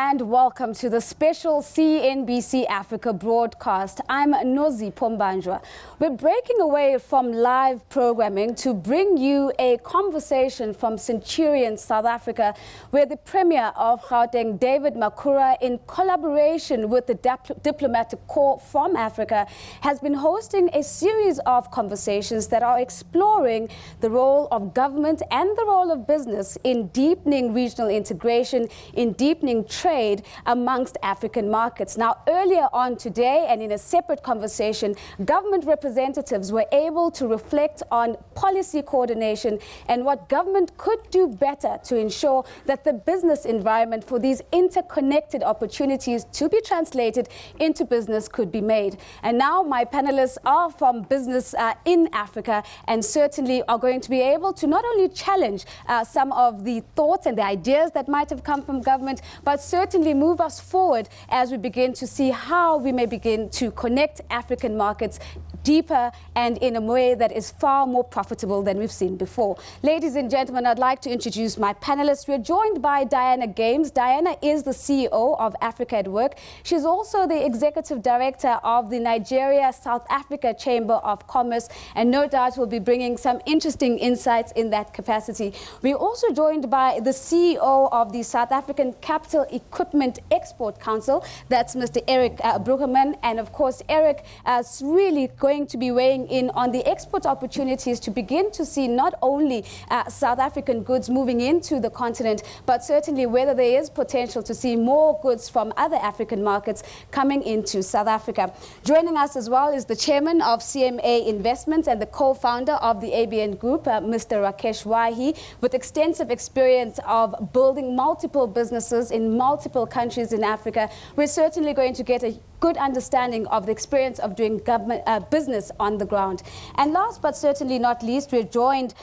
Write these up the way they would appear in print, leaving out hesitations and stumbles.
and welcome to the special CNBC Africa broadcast. I'm Nozi Pombanjwa. We're breaking away from live programming to bring you a conversation from Centurion, South Africa, where the Premier of Gauteng, David Makhura, in collaboration with the Diplomatic Corps from Africa, has been hosting a series of conversations that are exploring the role of government and the role of business in deepening regional integration, in deepening trade amongst African markets. Now, earlier on today and in a separate conversation, government representatives were able to reflect on policy coordination and what government could do better to ensure that the business environment for these interconnected opportunities to be translated into business could be made. And now my panelists are from business in Africa and certainly are going to be able to not only challenge some of the thoughts and the ideas that might have come from government, but certainly move us forward as we begin to see how we may begin to connect African markets deeper and in a way that is far more profitable than we've seen before. Ladies and gentlemen, I'd like to introduce my panelists. We're joined by Diana Games. Diana is the CEO of Africa at Work. She's also the Executive Director of the Nigeria-South Africa Chamber of Commerce, and no doubt will be bringing some interesting insights in that capacity. We're also joined by the CEO of the South African Capital Equipment Export Council. That's Mr. Eric Brueggemann. And of course, Eric is really going to be weighing in on the export opportunities to begin to see not only South African goods moving into the continent, but certainly whether there is potential to see more goods from other African markets coming into South Africa. Joining us as well is the chairman of CMA Investments and the co-founder of the ABN Group, Mr. Rakesh Wahi, with extensive experience of building multiple businesses in multiple countries in Africa. We're certainly going to get a good understanding of the experience of doing government business on the ground. And last but certainly not least, we're joined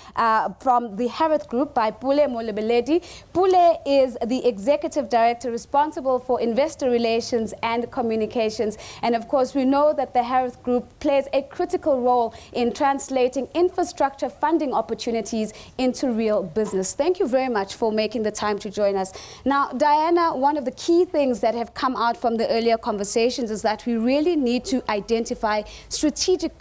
from the Harith Group by Pule Molebeledi. Pule is the Executive Director responsible for investor relations and communications. And of course, we know that the Harith Group plays a critical role in translating infrastructure funding opportunities into real business. Thank you very much for making the time to join us. Now, Diana, one of the key things that have come out from the earlier conversations is that we really need to identify strategic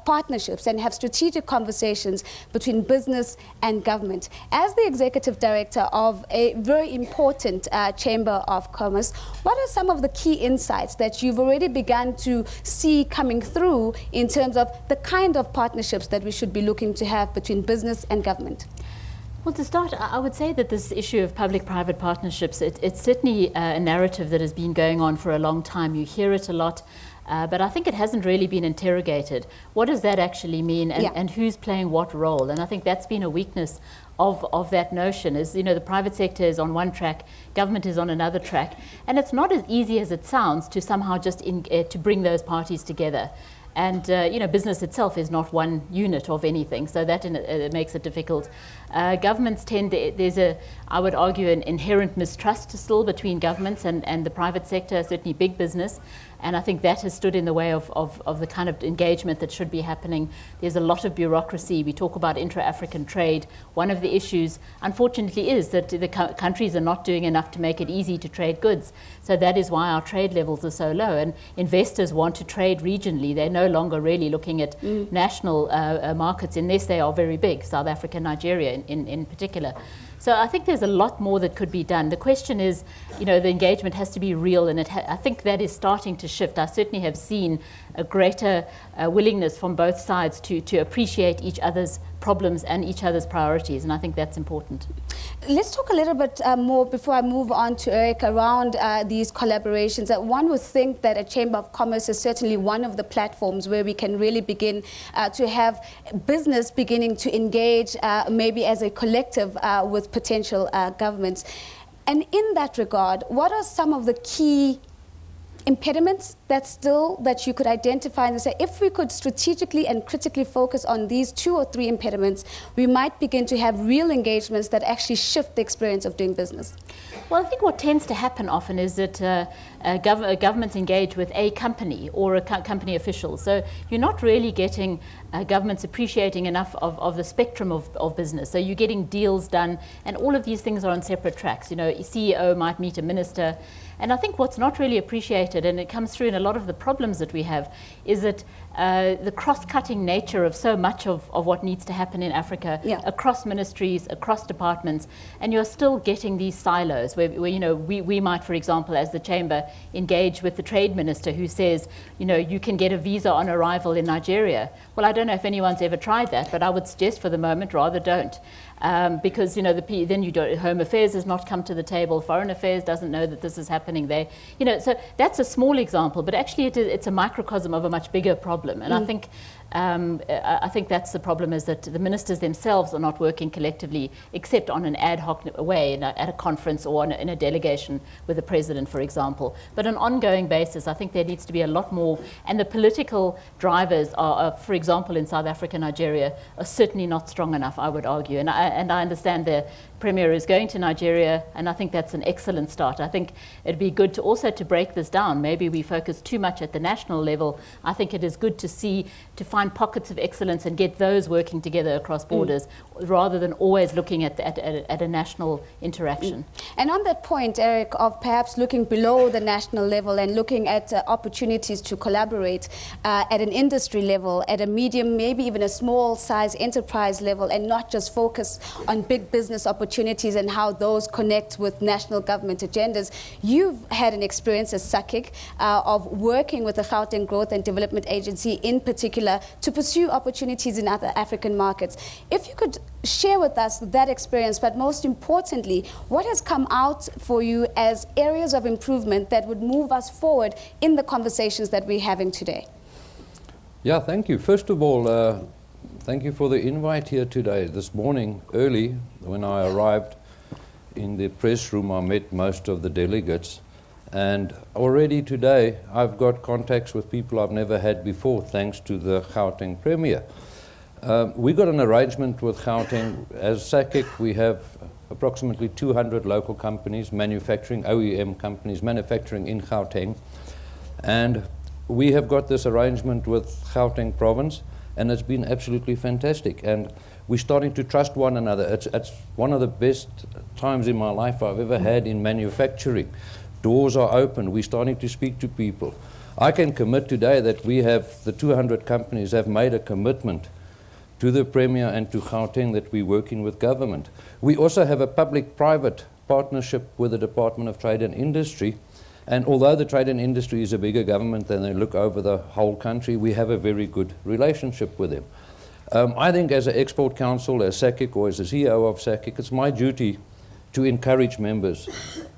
partnerships and have strategic conversations between business and government. As the Executive Director of a very important Chamber of Commerce, what are some of the key insights that you've already begun to see coming through in terms of the kind of partnerships that we should be looking to have between business and government? Well, to start, I would say that this issue of public-private partnerships, it's certainly a narrative that has been going on for a long time. You hear it a lot, but I think it hasn't really been interrogated. What does that actually mean, and who's playing what role? And I think that's been a weakness of that notion is, the private sector is on one track, government is on another track, and it's not as easy as it sounds to somehow just to bring those parties together. And, business itself is not one unit of anything, so that it makes it difficult. Governments there's I would argue, an inherent mistrust still between governments and the private sector, certainly big business. And I think that has stood in the way of the kind of engagement that should be happening. There's a lot of bureaucracy. We talk about intra-African trade. One of the issues, unfortunately, is that the countries are not doing enough to make it easy to trade goods. So that is why our trade levels are so low. And investors want to trade regionally. They're no longer really looking at national markets unless they are very big, South Africa, Nigeria in particular. So I think there's a lot more that could be done. The question is, the engagement has to be real, and I think that is starting to shift. I certainly have seen a greater willingness from both sides to appreciate each other's problems and each other's priorities, and I think that's important. Let's talk a little bit more before I move on to Eric around these collaborations. One would think that a Chamber of Commerce is certainly one of the platforms where we can really begin to have business beginning to engage maybe as a collective with potential governments. And in that regard, what are some of the key impediments that you could identify and say, if we could strategically and critically focus on these 2 or 3 impediments, we might begin to have real engagements that actually shift the experience of doing business? Well, I think what tends to happen often is that governments engage with a company or a company official. So you're not really getting governments appreciating enough of the spectrum of business. So you're getting deals done, and all of these things are on separate tracks. You know, a CEO might meet a minister. And I think what's not really appreciated, and it comes through in a lot of the problems that we have, is that the cross-cutting nature of so much of what needs to happen in Africa, across ministries, across departments, and you're still getting these silos where you know, we might, for example, as the chamber, engage with the trade minister who says, you know, you can get a visa on arrival in Nigeria. Well, I don't know if anyone's ever tried that, but I would suggest for the moment rather don't. Because, you know, then you don't, Home Affairs has not come to the table, Foreign Affairs doesn't know that this is happening there. You know, so that's a small example, but actually it's a microcosm of a much bigger problem. And I think that's the problem, is that the ministers themselves are not working collectively, except on an ad hoc way at a conference or in a delegation with the president, for example. But on an ongoing basis, I think there needs to be a lot more. And the political drivers are, for example, in South Africa, Nigeria, are certainly not strong enough, I would argue. And I understand the Premier is going to Nigeria, and I think that's an excellent start. I think it'd be good to also to break this down. Maybe we focus too much at the national level. I think it is good to find pockets of excellence and get those working together across borders, rather than always looking at a national interaction. And on that point, Eric, of perhaps looking below the national level and looking at opportunities to collaborate at an industry level, at a medium, maybe even a small size enterprise level, and not just focus on big business opportunities and how those connect with national government agendas. You've had an experience as SACIG of working with the Gauteng Growth and Development Agency in particular to pursue opportunities in other African markets. If you could share with us that experience, but most importantly, what has come out for you as areas of improvement that would move us forward in the conversations that we're having today? Yeah, thank you. First of all, thank you for the invite here today. This morning, early, when I arrived in the press room, I met most of the delegates. And already today, I've got contacts with people I've never had before, thanks to the Gauteng Premier. We got an arrangement with Gauteng. As SACIG, we have approximately 200 local companies, manufacturing, OEM companies, manufacturing in Gauteng. And we have got this arrangement with Gauteng Province, and it's been absolutely fantastic. And we're starting to trust one another. It's one of the best times in my life I've ever had in manufacturing. Doors are open. We're starting to speak to people. I can commit today that we have, the 200 companies have made a commitment to the Premier and to Gauteng that we're working with government. We also have a public-private partnership with the Department of Trade and Industry. And although the trade and industry is a bigger government and they look over the whole country, we have a very good relationship with them. I think as an export council, as SACIG, or as the CEO of SACIG, it's my duty to encourage members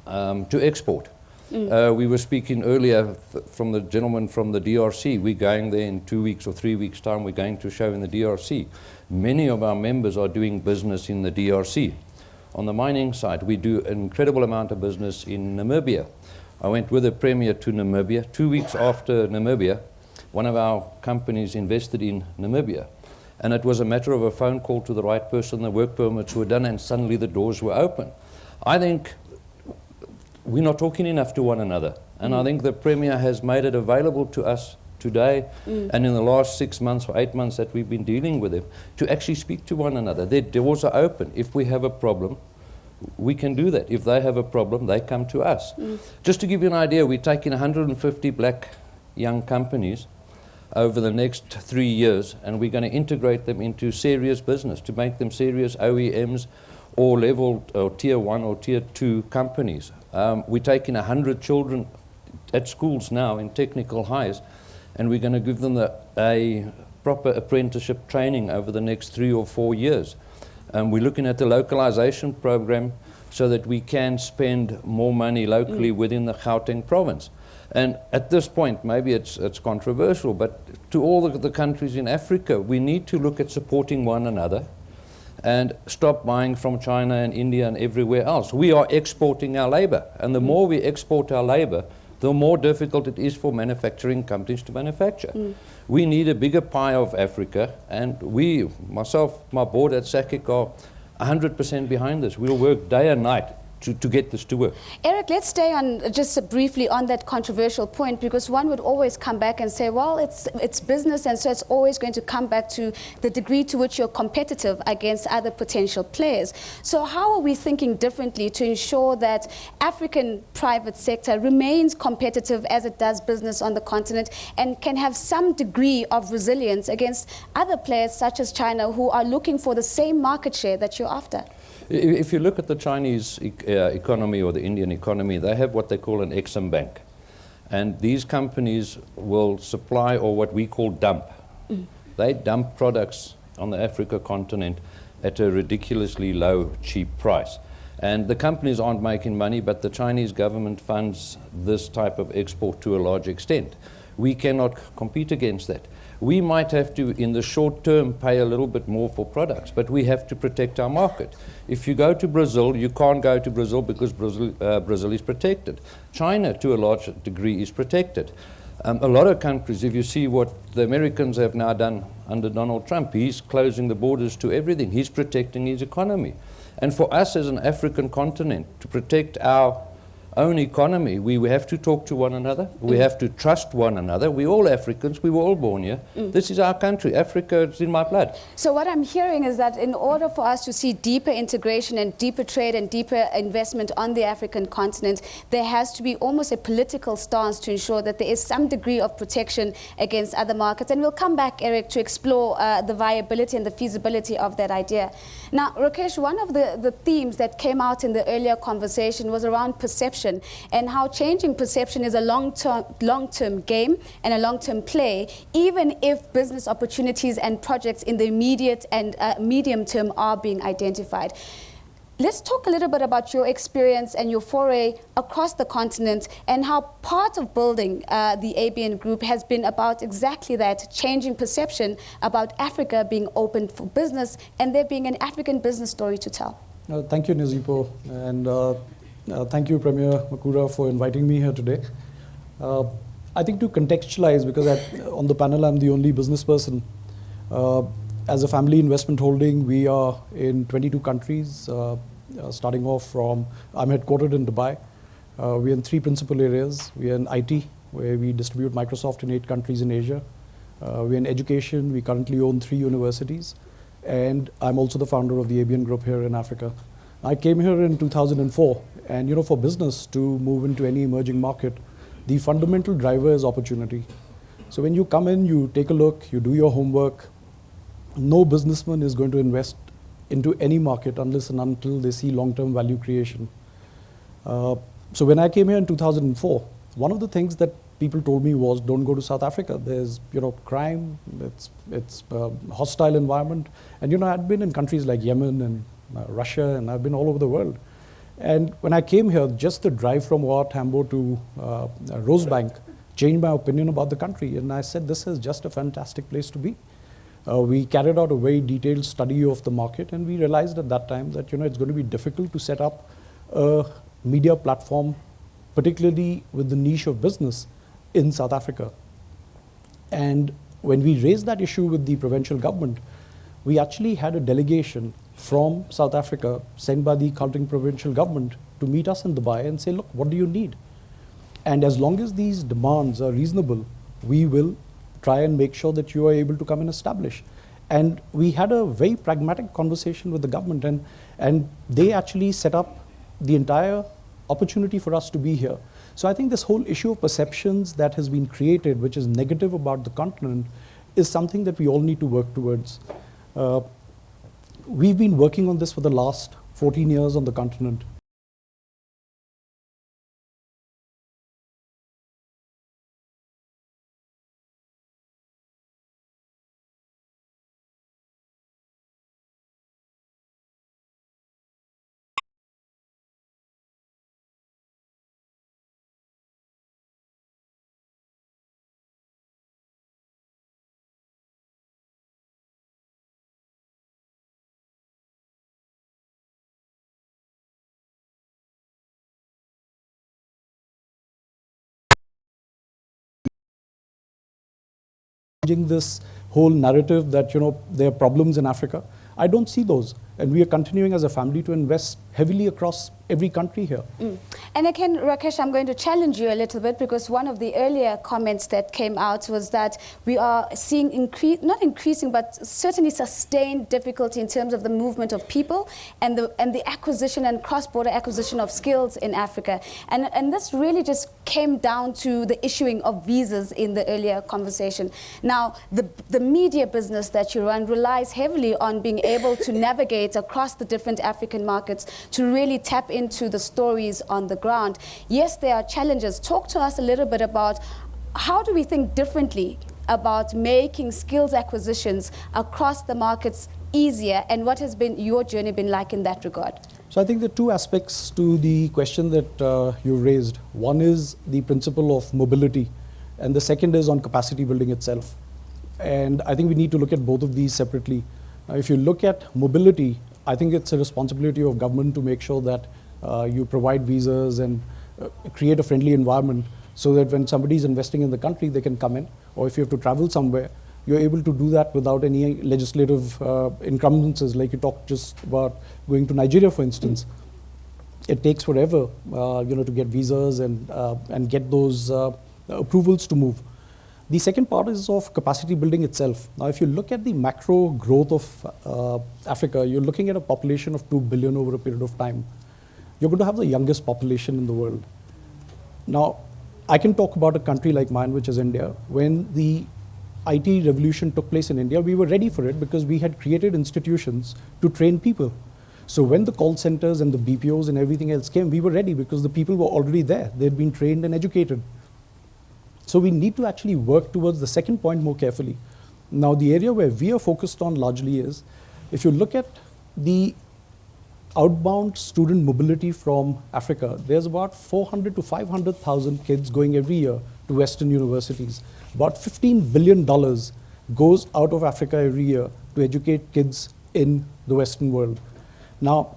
to export. We were speaking earlier from the gentleman from the DRC. We're going there in 2 weeks or 3 weeks' time. We're going to show in the DRC. Many of our members are doing business in the DRC. On the mining side, we do an incredible amount of business in Namibia. I went with the Premier to Namibia. 2 weeks after Namibia, one of our companies invested in Namibia. And it was a matter of a phone call to the right person, the work permits were done, and suddenly the doors were open. I think we're not talking enough to one another. And I think the Premier has made it available to us today and in the last 6 months or 8 months that we've been dealing with him to actually speak to one another. Their doors are open. If we have a problem, we can do that. If they have a problem, they come to us. Just to give you an idea, we're taking 150 black young companies over the next 3 years, and we're going to integrate them into serious business to make them serious OEMs or level or tier 1 or tier 2 companies. We're taking 100 children at schools now in technical highs, and we're going to give them a proper apprenticeship training over the next 3 or 4 years. We're looking at the localization program so that we can spend more money locally within the Gauteng province. And at this point, maybe it's controversial, but to all the countries in Africa, we need to look at supporting one another and stop buying from China and India and everywhere else. We are exporting our labor, and the more we export our labor, the more difficult it is for manufacturing companies to manufacture. We need a bigger pie of Africa, and we, myself, my board at SACIC are 100% behind this. We'll work day and night to get this to work. Eric, let's stay on just briefly on that controversial point, because one would always come back and say, well, it's business, and so it's always going to come back to the degree to which you're competitive against other potential players. So how are we thinking differently to ensure that African private sector remains competitive as it does business on the continent and can have some degree of resilience against other players such as China, who are looking for the same market share that you're after? If you look at the Chinese economy or the Indian economy, they have what they call an Exim Bank. And these companies will supply, or what we call dump. They dump products on the Africa continent at a ridiculously low, cheap price. And the companies aren't making money, but the Chinese government funds this type of export to a large extent. We cannot compete against that. We might have to, in the short term, pay a little bit more for products, but we have to protect our market. If you go to Brazil, you can't go to Brazil because Brazil is protected. China, to a large degree, is protected. A lot of countries, if you see what the Americans have now done under Donald Trump, he's closing the borders to everything. He's protecting his economy. And for us as an African continent, to protect our own economy, we have to talk to one another. We have to trust one another. We're all Africans. We were all born here. This is our country. Africa is in my blood. So what I'm hearing is that in order for us to see deeper integration and deeper trade and deeper investment on the African continent, there has to be almost a political stance to ensure that there is some degree of protection against other markets. And we'll come back, Eric, to explore the viability and the feasibility of that idea. Now, Rakesh, one of the themes that came out in the earlier conversation was around perception, and how changing perception is a long-term game and a long-term play, even if business opportunities and projects in the immediate and medium term are being identified. Let's talk a little bit about your experience and your foray across the continent, and how part of building the ABN Group has been about exactly that, changing perception about Africa being open for business and there being an African business story to tell. Thank you, Nizipo, and thank you, Premier Makura, for inviting me here today. I think to contextualize, because on the panel I'm the only business person, as a family investment holding, we are in 22 countries, starting off from, I'm headquartered in Dubai. We're in 3 principal areas. We're in IT, where we distribute Microsoft in 8 countries in Asia. We're in education. We currently own 3 universities. And I'm also the founder of the ABN Group here in Africa. I came here in 2004, and for business to move into any emerging market, the fundamental driver is opportunity. So when you come in, you take a look, you do your homework. No businessman is going to invest into any market unless and until they see long-term value creation. So when I came here in 2004, one of the things that people told me was, don't go to South Africa. There's crime, it's a hostile environment. And I'd been in countries like Yemen and Russia, and I've been all over the world. And when I came here, just the drive from War Tambo to Rosebank changed my opinion about the country. And I said, this is just a fantastic place to be. We carried out a very detailed study of the market, and we realized at that time that it's going to be difficult to set up a media platform, particularly with the niche of business in South Africa. And when we raised that issue with the provincial government, we actually had a delegation from South Africa sent by the Gauteng provincial government to meet us in Dubai and say, look, what do you need? And as long as these demands are reasonable, we will try and make sure that you are able to come and establish. And we had a very pragmatic conversation with the government, and they actually set up the entire opportunity for us to be here. So I think this whole issue of perceptions that has been created, which is negative about the continent, is something that we all need to work towards. We've been working on this for the last 14 years on the continent. changing this whole narrative that, there are problems in Africa. I don't see those. And we are continuing as a family to invest heavily across every country here. And again, Rakesh, I'm going to challenge you a little bit, because one of the earlier comments that came out was that we are seeing not increasing, but certainly sustained difficulty in terms of the movement of people and the acquisition and cross-border acquisition of skills in Africa. And this really just came down to the issuing of visas in the earlier conversation. Now, the media business that you run relies heavily on being able to navigate across the different African markets to really tap into the stories on the ground. Yes, there are challenges. Talk to us a little bit about how do we think differently about making skills acquisitions across the markets easier, and what has been your journey been like in that regard? So I think there are two aspects to the question that you raised. One is the principle of mobility, and the second is on capacity building itself. And I think we need to look at both of these separately. If you look at mobility, I think it's a responsibility of government to make sure that you provide visas and create a friendly environment so that when somebody is investing in the country, they can come in. Or if you have to travel somewhere, you're able to do that without any legislative encumbrances, like you talked just about going to Nigeria, for instance. It takes forever, to get visas and get those approvals to move. The second part is of capacity building itself. Now, if you look at the macro growth of Africa, you're looking at a population of 2 billion over a period of time. You're going to have the youngest population in the world. Now, I can talk about a country like mine, which is India. When the IT revolution took place in India, we were ready for it because we had created institutions to train people. So when the call centers and the BPOs and everything else came, we were ready because the people were already there. They had been trained and educated. So we need to actually work towards the second point more carefully. Now, the area where we are focused on largely is, if you look at the outbound student mobility from Africa, there's about 400 to 500,000 kids going every year to Western universities. About $15 billion goes out of Africa every year to educate kids in the Western world. Now,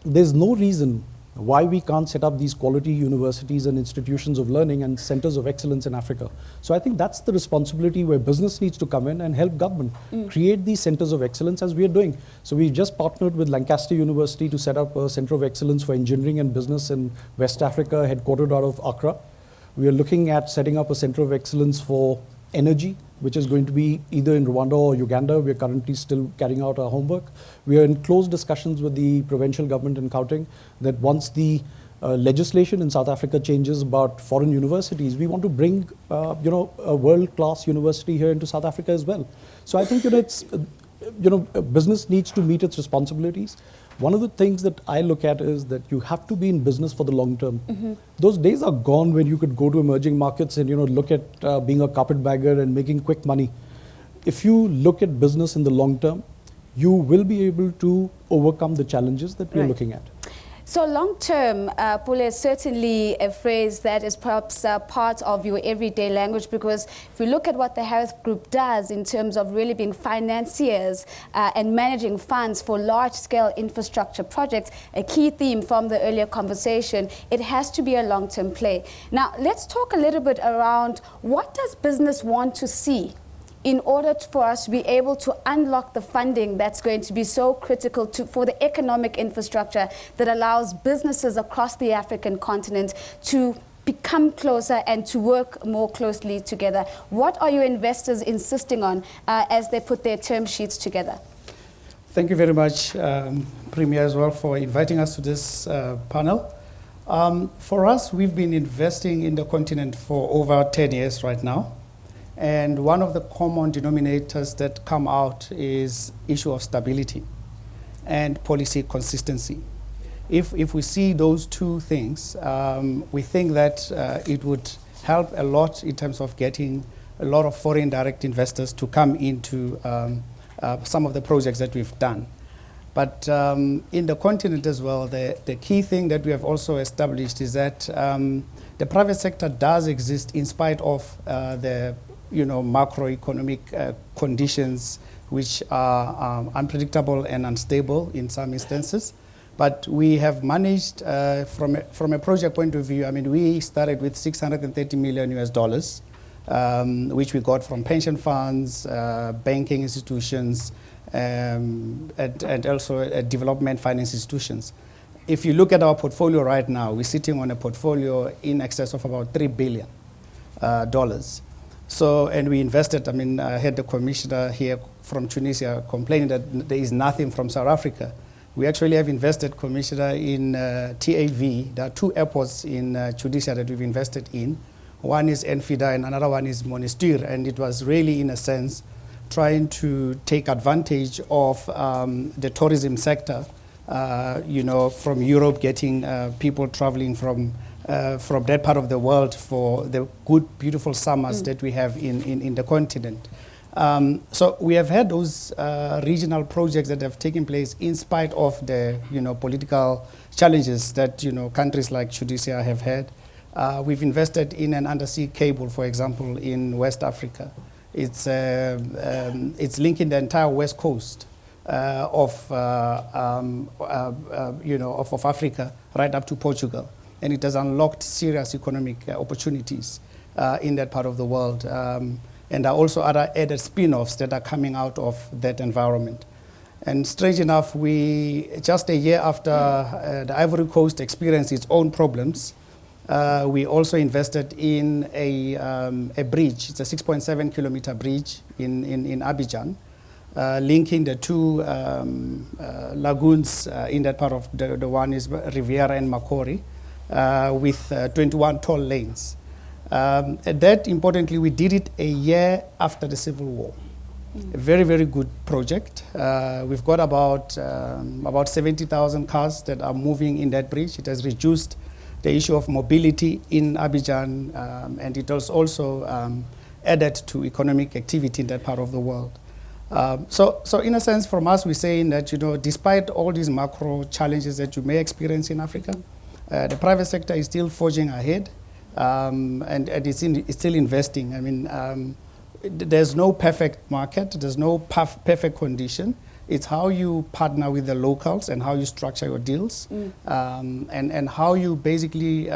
there's no reason why we can't set up these quality universities and institutions of learning and centers of excellence in Africa. So I think that's the responsibility where business needs to come in and help government create these centers of excellence, as we are doing. So we've just partnered with Lancaster University to set up a center of excellence for engineering and business in West Africa, headquartered out of Accra. We are looking at setting up a center of excellence for energy, which is going to be either in Rwanda or Uganda. We are currently still carrying out our homework. We are in close discussions with the provincial government in Gauteng that once the legislation in South Africa changes about foreign universities, we want to bring a world-class university here into South Africa as well. So I think it's business needs to meet its responsibilities. One of the things that I look at is that you have to be in business for the long term. Those days are gone when you could go to emerging markets and look at being a carpetbagger and making quick money. If you look at business in the long term, you will be able to overcome the challenges that we're looking at. So long-term, Pule, is certainly a phrase that is perhaps part of your everyday language, because if we look at what the Health Group does in terms of really being financiers and managing funds for large-scale infrastructure projects, a key theme from the earlier conversation, it has to be a long-term play. Now, let's talk a little bit around what does business want to see in order for us to be able to unlock the funding that's going to be so critical for the economic infrastructure that allows businesses across the African continent to become closer and to work more closely together. What are your investors insisting on as they put their term sheets together? Thank you very much, Premier, as well, for inviting us to this panel. For us, we've been investing in the continent for over 10 years right now. And one of the common denominators that come out is issue of stability and policy consistency. If we see those two things, we think that it would help a lot in terms of getting a lot of foreign direct investors to come into some of the projects that we've done. But in the continent as well, the key thing that we have also established is that the private sector does exist in spite of the macroeconomic conditions which are unpredictable and unstable in some instances. But we have managed, from a project point of view, I mean, we started with $630 million US. which we got from pension funds, banking institutions, and also development finance institutions. If you look at our portfolio right now, we're sitting on a portfolio in excess of about $3 billion. So, and we invested, I had the commissioner here from Tunisia complaining that there is nothing from South Africa. We actually have invested, Commissioner, in TAV. There are 2 airports in Tunisia that we've invested in. One is Enfida and another one is Monastir. And it was really, in a sense, trying to take advantage of the tourism sector, from Europe, getting people traveling from that part of the world for the good, beautiful summers that we have in the continent. So we have had those regional projects that have taken place in spite of the political challenges that countries like Tunisia have had. We've invested in an undersea cable, for example, in West Africa. It's linking the entire west coast of Africa right up to Portugal, and it has unlocked serious economic opportunities in that part of the world. And there are also other added spin-offs that are coming out of that environment. And strange enough, just a year after the Ivory Coast experienced its own problems, we also invested in a bridge. It's a 6.7-kilometer bridge in Abidjan, linking the 2 lagoons in that part of the one is Riviera and Makori, with 21 toll lanes. That, importantly, we did it a year after the Civil War. A very, very good project. We've got about 70,000 cars that are moving in that bridge. It has reduced the issue of mobility in Abidjan, and it has also added to economic activity in that part of the world. So in a sense, from us, we're saying that, despite all these macro challenges that you may experience in Africa, the private sector is still forging ahead. And it's still investing. There's no perfect market. There's no perfect condition. It's how you partner with the locals and how you structure your deals, and how you basically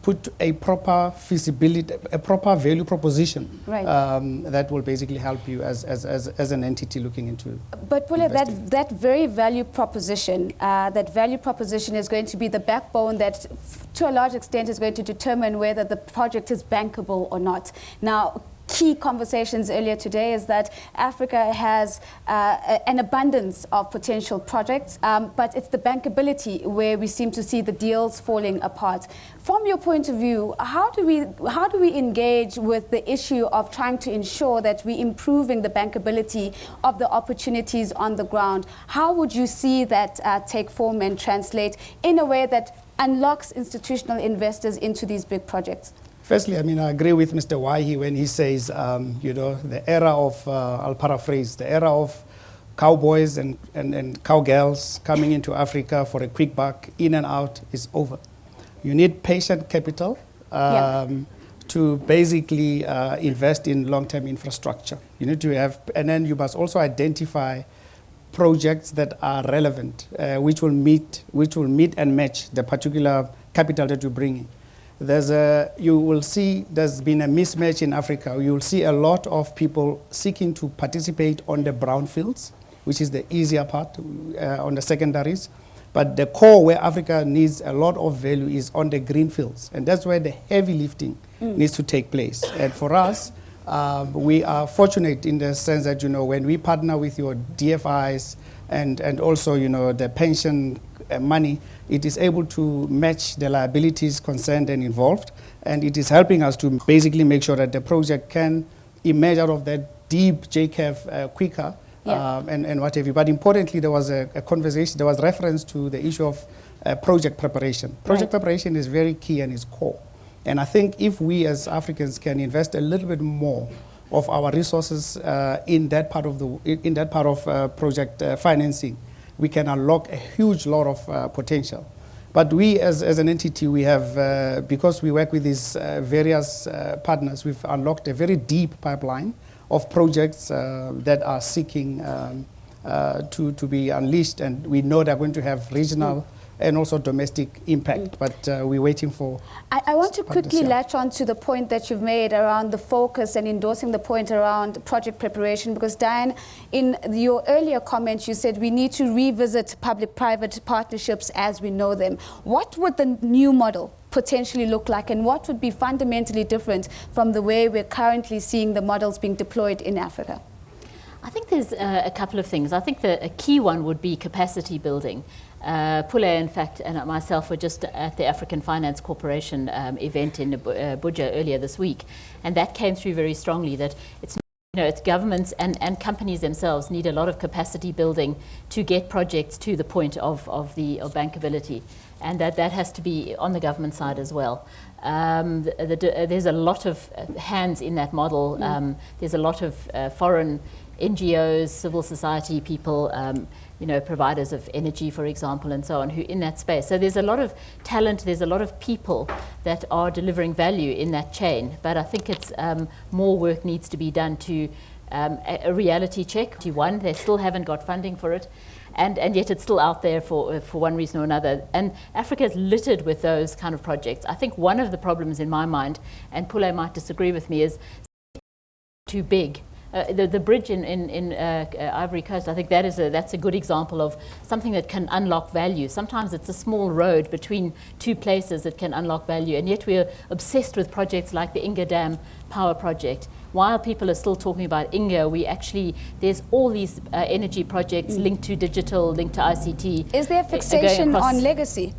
put a proper feasibility, a proper value proposition, right, that will basically help you as an entity looking into. But Pule, that very value proposition is going to be the backbone that, to a large extent, is going to determine whether the project is bankable or not. Now, key conversations earlier today is that Africa has an abundance of potential projects, but it's the bankability where we seem to see the deals falling apart. From your point of view, how do we engage with the issue of trying to ensure that we're improving the bankability of the opportunities on the ground? How would you see that take form and translate in a way that unlocks institutional investors into these big projects? Firstly, I agree with Mr. Wahi when he says, the era of, I'll paraphrase, the era of cowboys and cowgirls coming into Africa for a quick buck, in and out, is over. You need patient capital to basically invest in long-term infrastructure. You need to have, and then you must also identify projects that are relevant, which will meet and match the particular capital that you bring in. You will see there's been a mismatch in Africa. You will see a lot of people seeking to participate on the brownfields, which is the easier part, on the secondaries. But the core where Africa needs a lot of value is on the greenfields. And that's where the heavy lifting needs to take place. And for us, we are fortunate in the sense that, when we partner with your DFIs and also, the pension money, it is able to match the liabilities concerned and involved, and it is helping us to basically make sure that the project can emerge out of that deep J-curve quicker, and what have you. But importantly, there was a conversation, there was reference to the issue of project preparation. Project preparation is very key and is core. And I think if we as Africans can invest a little bit more of our resources in that part of project financing, we can unlock a huge lot of potential. But we, as an entity, we have, because we work with these various partners, we've unlocked a very deep pipeline of projects that are seeking to be unleashed. And we know they're going to have regional and also domestic impact. But we're waiting for... I want to quickly latch on to the point that you've made around the focus and endorsing the point around project preparation, because Diane, in your earlier comments, you said we need to revisit public-private partnerships as we know them. What would the new model potentially look like, and what would be fundamentally different from the way we're currently seeing the models being deployed in Africa? I think there's a couple of things. I think a key one would be capacity building. Pule, in fact, and myself were just at the African Finance Corporation event in Abuja earlier this week, and that came through very strongly that it's it's governments and companies themselves need a lot of capacity building to get projects to the point of bankability, and that has to be on the government side as well. There's a lot of hands in that model. There's a lot of foreign NGOs, civil society people, providers of energy, for example, and so on, who in that space. So there's a lot of talent, there's a lot of people that are delivering value in that chain. But I think it's more work needs to be done to a reality check. One, they still haven't got funding for it, and yet it's still out there for one reason or another. And Africa is littered with those kind of projects. I think one of the problems in my mind, and Pule might disagree with me, is too big. The bridge in Ivory Coast, I think that's a good example of something that can unlock value. Sometimes it's a small road between two places that can unlock value, and yet we're obsessed with projects like the Inga Dam power project. While people are still talking about Inga, there's all these energy projects linked to digital, linked to ICT. Is there fixation on legacy?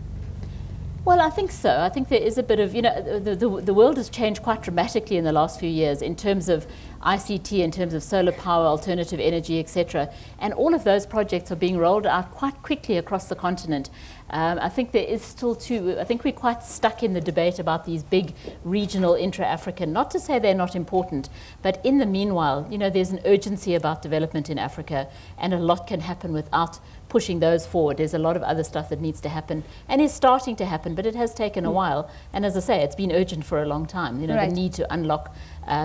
Well, I think so. I think there is a bit of, the world has changed quite dramatically in the last few years in terms of ICT, in terms of solar power, alternative energy, etc. And all of those projects are being rolled out quite quickly across the continent. I think there is still I think we're quite stuck in the debate about these big regional intra-African, not to say they're not important, but in the meanwhile, there's an urgency about development in Africa, and a lot can happen without pushing those forward. There's a lot of other stuff that needs to happen and is starting to happen, but it has taken a while. And as I say, it's been urgent for a long time, the need to unlock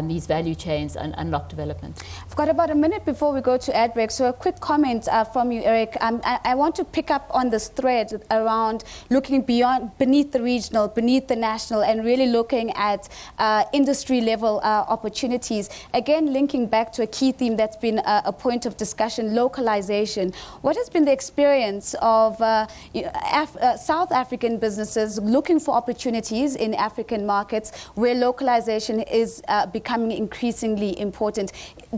these value chains and unlock development. I've got about a minute before we go to ad break, so a quick comment from you, Eric. I want to pick up on this thread around looking beneath the regional, beneath the national, and really looking at industry-level opportunities. Again, linking back to a key theme that's been a point of discussion, localization. What has been the experience of South African businesses looking for opportunities in African markets where localization is becoming increasingly important?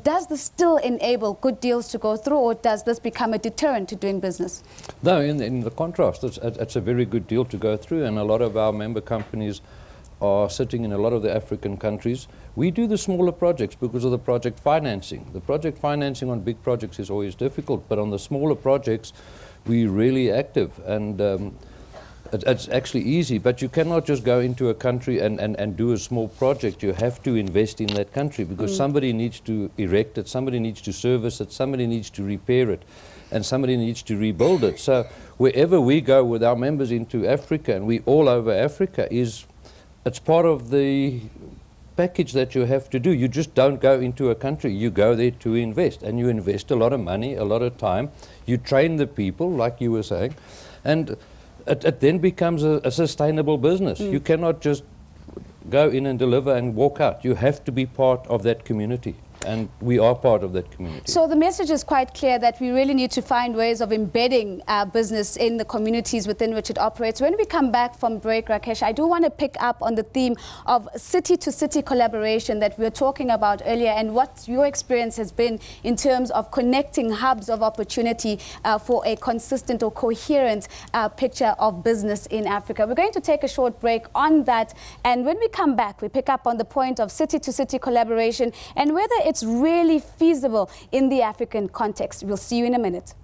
Does this still enable good deals to go through, or does this become a deterrent to doing business? No, in the contrast, it's a very good deal to go through, and a lot of our member companies are sitting in a lot of the African countries. We do the smaller projects because of the project financing. The project financing on big projects is always difficult, but on the smaller projects, we're really active, and it's actually easy, but you cannot just go into a country and do a small project. You have to invest in that country because somebody needs to erect it, somebody needs to service it, somebody needs to repair it, and somebody needs to rebuild it. So wherever we go with our members into Africa, and we all over Africa, it's part of the package that you have to do. You just don't go into a country, you go there to invest, and you invest a lot of money, a lot of time. You train the people, like you were saying, and it then becomes a sustainable business. You cannot just go in and deliver and walk out. You have to be part of that community. And we are part of that community. So the message is quite clear that we really need to find ways of embedding our business in the communities within which it operates. When we come back from break, Rakesh, I do want to pick up on the theme of city-to-city collaboration that we were talking about earlier, and what your experience has been in terms of connecting hubs of opportunity for a consistent or coherent picture of business in Africa. We're going to take a short break on that, and when we come back, we pick up on the point of city-to-city collaboration and whether it's really feasible in the African context. We'll see you in a minute.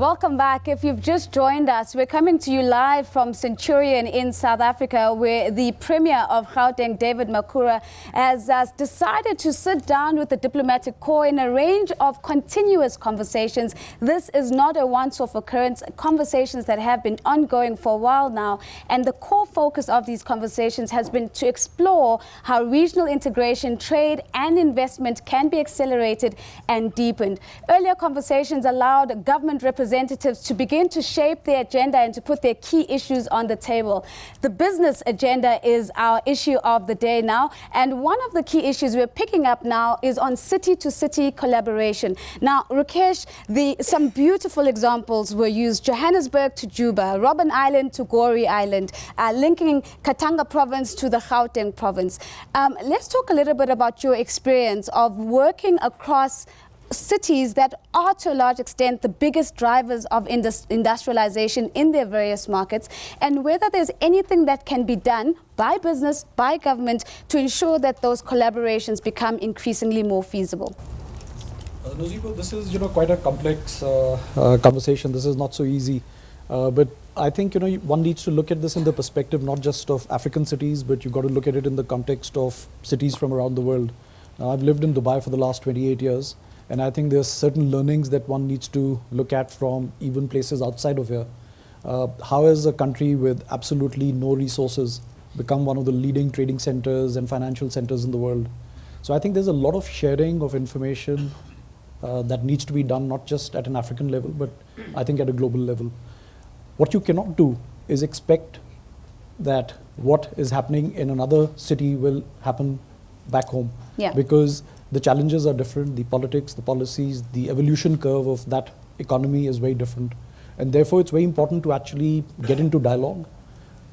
Welcome back. If you've just joined us, we're coming to you live from Centurion in South Africa, where the Premier of Gauteng, David Makhura, has decided to sit down with the diplomatic corps in a range of continuous conversations. This is not a once-off occurrence, conversations that have been ongoing for a while now, and the core focus of these conversations has been to explore how regional integration, trade and investment can be accelerated and deepened. Earlier conversations allowed government representatives to begin to shape their agenda and to put their key issues on the table. The business agenda is our issue of the day now, and one of the key issues we're picking up now is on city-to-city collaboration. Now, Rakesh, some beautiful examples were used: Johannesburg to Juba, Robben Island to Gorée Island, linking Katanga province to the Gauteng province. Let's talk a little bit about your experience of working across cities that are to a large extent the biggest drivers of industrialization in their various markets, and whether there's anything that can be done by business, by government, to ensure that those collaborations become increasingly more feasible. Nozipo, this is quite a complex conversation. This is not so easy, but I think one needs to look at this in the perspective not just of African cities, but you've got to look at it in the context of cities from around the world. Now, I've lived in Dubai for the last 28 years. And I think there's certain learnings that one needs to look at from even places outside of here. How has a country with absolutely no resources become one of the leading trading centers and financial centers in the world? So I think there's a lot of sharing of information that needs to be done, not just at an African level, but I think at a global level. What you cannot do is expect that what is happening in another city will happen back home. Yeah. Because the challenges are different, the politics, the policies, the evolution curve of that economy is very different. And therefore, it's very important to actually get into dialogue,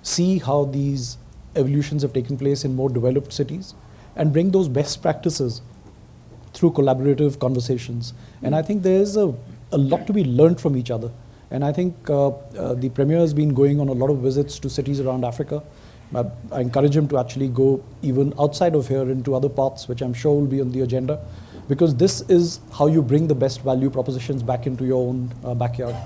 see how these evolutions have taken place in more developed cities, and bring those best practices through collaborative conversations. And I think there's a lot to be learned from each other. And I think the Premier has been going on a lot of visits to cities around Africa. I encourage him to actually go even outside of here into other parts, which I'm sure will be on the agenda, because this is how you bring the best value propositions back into your own backyard.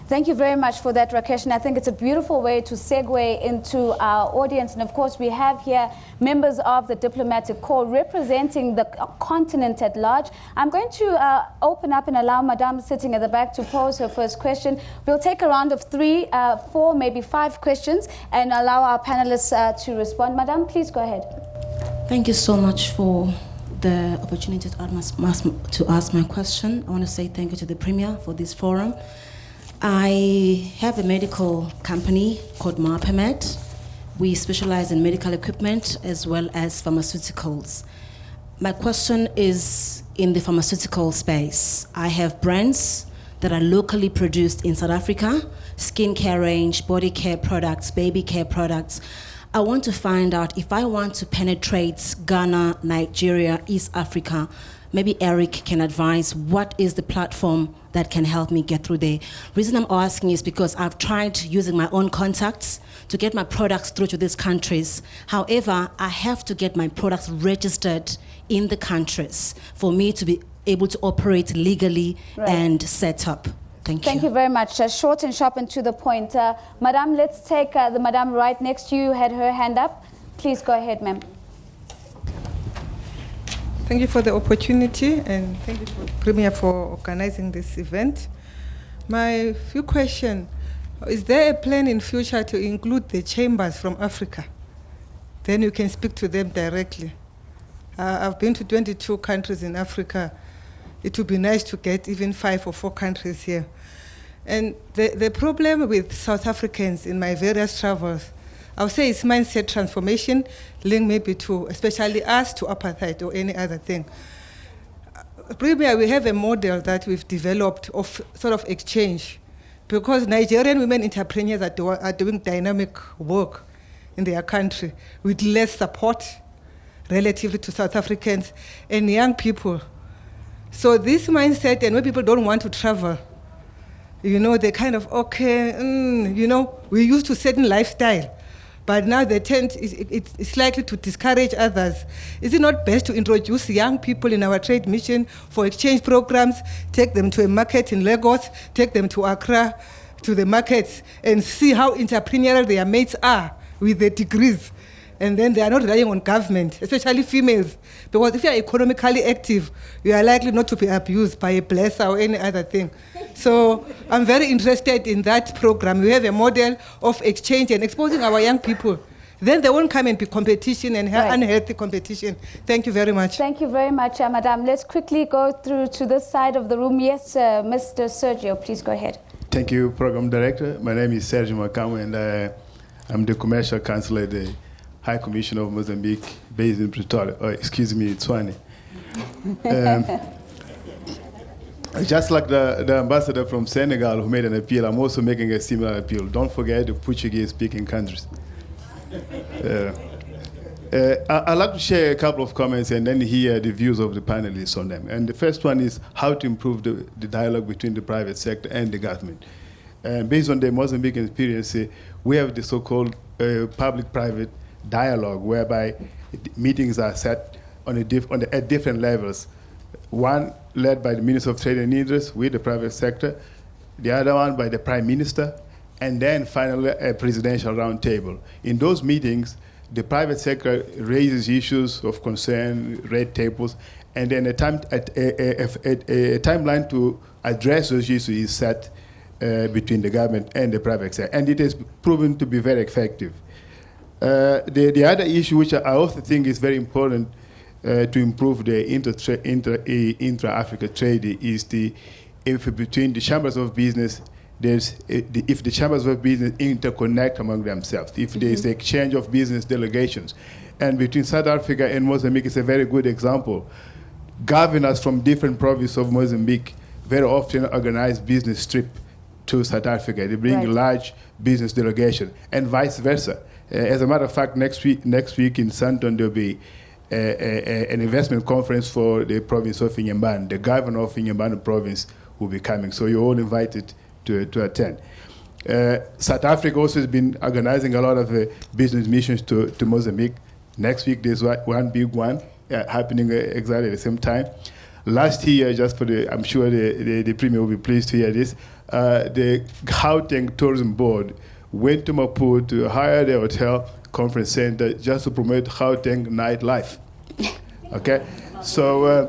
Thank you very much for that, Rakesh. And I think it's a beautiful way to segue into our audience. And of course, we have here members of the diplomatic corps representing the continent at large. I'm going to open up and allow Madame sitting at the back to pose her first question. We'll take a round of 3, 4, maybe 5 questions and allow our panelists to respond. Madame, please go ahead. Thank you so much for the opportunity to ask my question. I want to say thank you to the Premier for this forum. I have a medical company called Marpemed. We specialize in medical equipment as well as pharmaceuticals. My question is in the pharmaceutical space. I have brands that are locally produced in South Africa, skincare range, body care products, baby care products. I want to find out if I want to penetrate Ghana, Nigeria, East Africa. Maybe Eric can advise what is the platform that can help me get through there. Reason I'm asking is because I've tried using my own contacts to get my products through to these countries. However, I have to get my products registered in the countries for me to be able to operate legally and set up. Thank you. Thank you very much. Short and sharp and to the point. Madame, let's take the Madame right next to you, had her hand up. Please go ahead, ma'am. Thank you for the opportunity, and thank you, Premier, for organizing this event. My few questions: is there a plan in future to include the chambers from Africa? Then you can speak to them directly. I've been to 22 countries in Africa. It would be nice to get even 5 or 4 countries here. And the problem with South Africans in my various travels, I would say it's mindset transformation, linked maybe to, especially us, to apartheid or any other thing. Premier, we have a model that we've developed of sort of exchange, because Nigerian women entrepreneurs are doing dynamic work in their country with less support relatively to South Africans and young people. So this mindset, and when people don't want to travel, they kind of, we're used to certain lifestyle. but now the tent is likely to discourage others. Is it not best to introduce young people in our trade mission for exchange programs, take them to a market in Lagos, take them to Accra, to the markets, and see how entrepreneurial their mates are with their degrees? And then they are not relying on government, especially females. Because if you are economically active, you are likely not to be abused by a blesser or any other thing. So I'm very interested in that program. We have a model of exchange and exposing our young people. Then there won't come and be competition and unhealthy competition. Thank you very much. Thank you very much, Madam. Let's quickly go through to this side of the room. Yes, Mr. Sergio, please go ahead. Thank you, Program Director. My name is Sergio Makamu, and I'm the Commercial Counsel at the High Commission of Mozambique, based in Pretoria. Tshwane. Just like the ambassador from Senegal who made an appeal, I'm also making a similar appeal. Don't forget the Portuguese-speaking countries. I'd like to share a couple of comments and then hear the views of the panelists on them. And the first one is how to improve the dialogue between the private sector and the government. Based on the Mozambican experience, we have the so-called public-private dialogue, whereby meetings are set at different levels. One led by the Minister of Trade and Industry with the private sector, the other one by the Prime Minister, and then finally a presidential roundtable. In those meetings, the private sector raises issues of concern, red tables, and then a timeline to address those issues is set between the government and the private sector, and it has proven to be very effective. The other issue, which I also think is very important to improve the intra-African trade, is if between the chambers of business, if the chambers of business interconnect among themselves, if there is exchange of business delegations. And between South Africa and Mozambique is a very good example. Governors from different provinces of Mozambique very often organize business trip to South Africa. They bring large business delegation, and vice versa. As a matter of fact, next week in Santon, there will be an investment conference for the province of Inhambane. The governor of Inhambane province will be coming, so you're all invited to attend. South Africa also has been organizing a lot of business missions to Mozambique. Next week, there's one big one happening exactly at the same time. Last year, I'm sure the Premier will be pleased to hear this, the Gauteng Tourism Board went to Maputo to hire the hotel conference center just to promote Gauteng nightlife. Okay? So,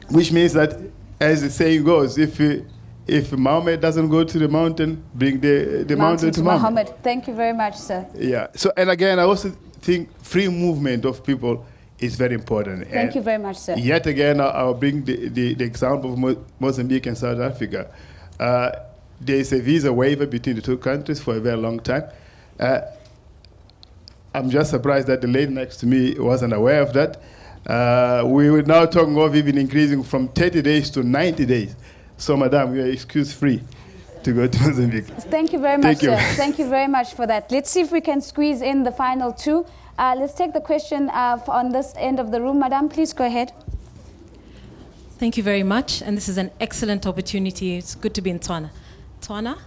which means that, as the saying goes, if Muhammad doesn't go to the mountain, bring the mountain to Muhammad. Thank you very much, sir. Yeah. So, and again, I also think free movement of people is very important. Thank you very much, sir. Yet again, I'll bring the example of Mozambique and South Africa. There is a visa waiver between the two countries for a very long time. I'm just surprised that the lady next to me wasn't aware of that. We were now talking of even increasing from 30 days to 90 days. So, Madam, you are excuse-free to go to Mozambique. Thank you very much, sir. Thank you very much for that. Let's see if we can squeeze in the final two. Let's take the question on this end of the room. Madam, please go ahead. Thank you very much. And this is an excellent opportunity. It's good to be in Tswana. Tswana?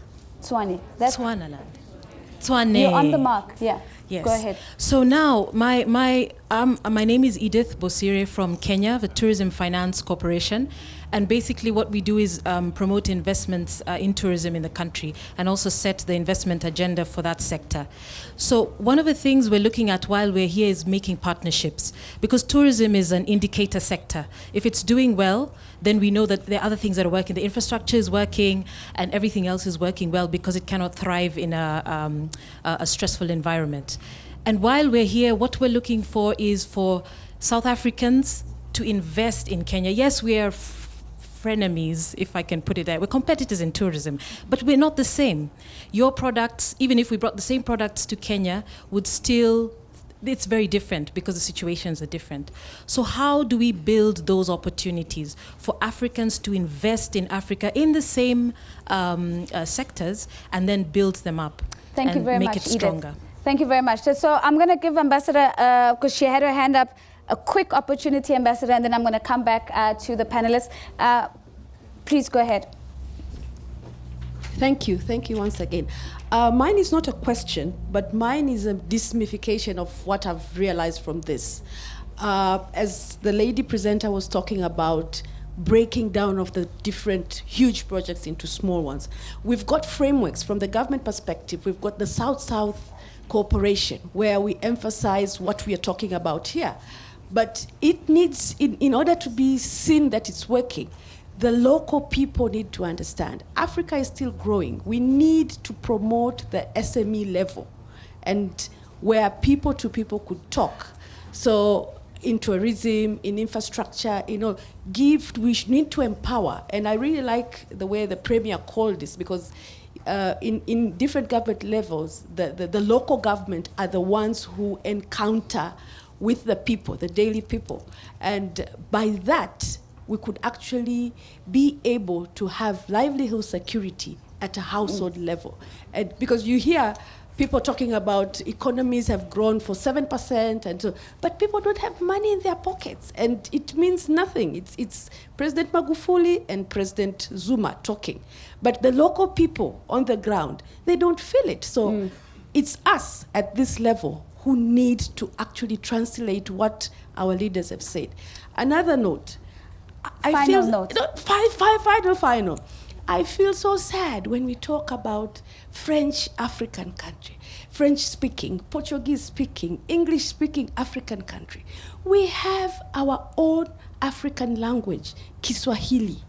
Tswane. Tswana land. Tswane. You're on the mark, yeah. Yes. Go ahead. So now, my name is Edith Bosire from Kenya, the Tourism Finance Corporation. And basically what we do is promote investments in tourism in the country and also set the investment agenda for that sector. So one of the things we're looking at while we're here is making partnerships, because tourism is an indicator sector. If it's doing well, then we know that there are other things that are working. The infrastructure is working and everything else is working well, because it cannot thrive in a stressful environment. And while we're here, what we're looking for is for South Africans to invest in Kenya. Yes, we are frenemies, if I can put it that. We're competitors in tourism, but we're not the same. Your products, even if we brought the same products to Kenya, would still, it's very different because the situations are different. So how do we build those opportunities for Africans to invest in Africa in the same sectors and then build them up? Thank you very much, make it stronger. Edith. Thank you very much. So I'm going to give Ambassador, because she had her hand up, a quick opportunity, Ambassador, and then I'm going to come back to the panelists. Please go ahead. Thank you once again. Mine is not a question, but mine is a demystification of what I've realized from this. As the lady presenter was talking about breaking down of the different huge projects into small ones, we've got frameworks from the government perspective. We've got the South-South cooperation, where we emphasize what we are talking about here. But it needs, in order to be seen that it's working, the local people need to understand. Africa is still growing. We need to promote the SME level, and where people to people could talk. So in tourism, in infrastructure, we need to empower. And I really like the way the Premier called this, because in different government levels, the local government are the ones who encounter with the people, the daily people. And by that, we could actually be able to have livelihood security at a household level. And because you hear people talking about economies have grown for 7%, and so, but people don't have money in their pockets, and it means nothing. It's President Magufuli and President Zuma talking, but the local people on the ground, they don't feel it. So it's us at this level who need to actually translate what our leaders have said. Another note. Final. I feel so sad when we talk about French African country, French speaking, Portuguese speaking, English speaking African country. We have our own African language, Kiswahili,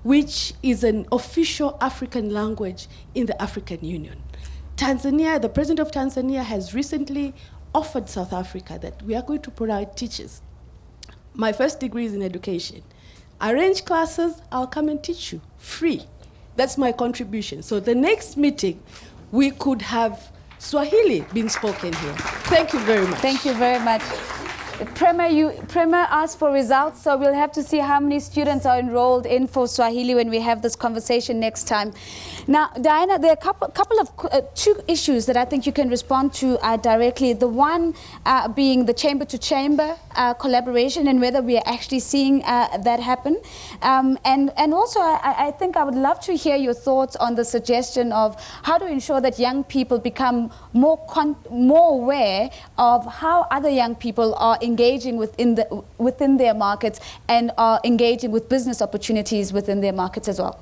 which is an official African language in the African Union. Tanzania, the president of Tanzania has recently offered South Africa that we are going to provide teachers. My first degree is in education. Arrange classes, I'll come and teach you, free. That's my contribution. So the next meeting, we could have Swahili being spoken here. Thank you very much. Thank you very much. Premier asked for results, so we'll have to see how many students are enrolled in for Swahili when we have this conversation next time. Now, Diana, there are a couple of two issues that I think you can respond to directly. The one being the chamber-to-chamber collaboration, and whether we are actually seeing that happen. And also, I think I would love to hear your thoughts on the suggestion of how to ensure that young people become more aware of how other young people are engaging within their markets, and are engaging with business opportunities within their markets as well.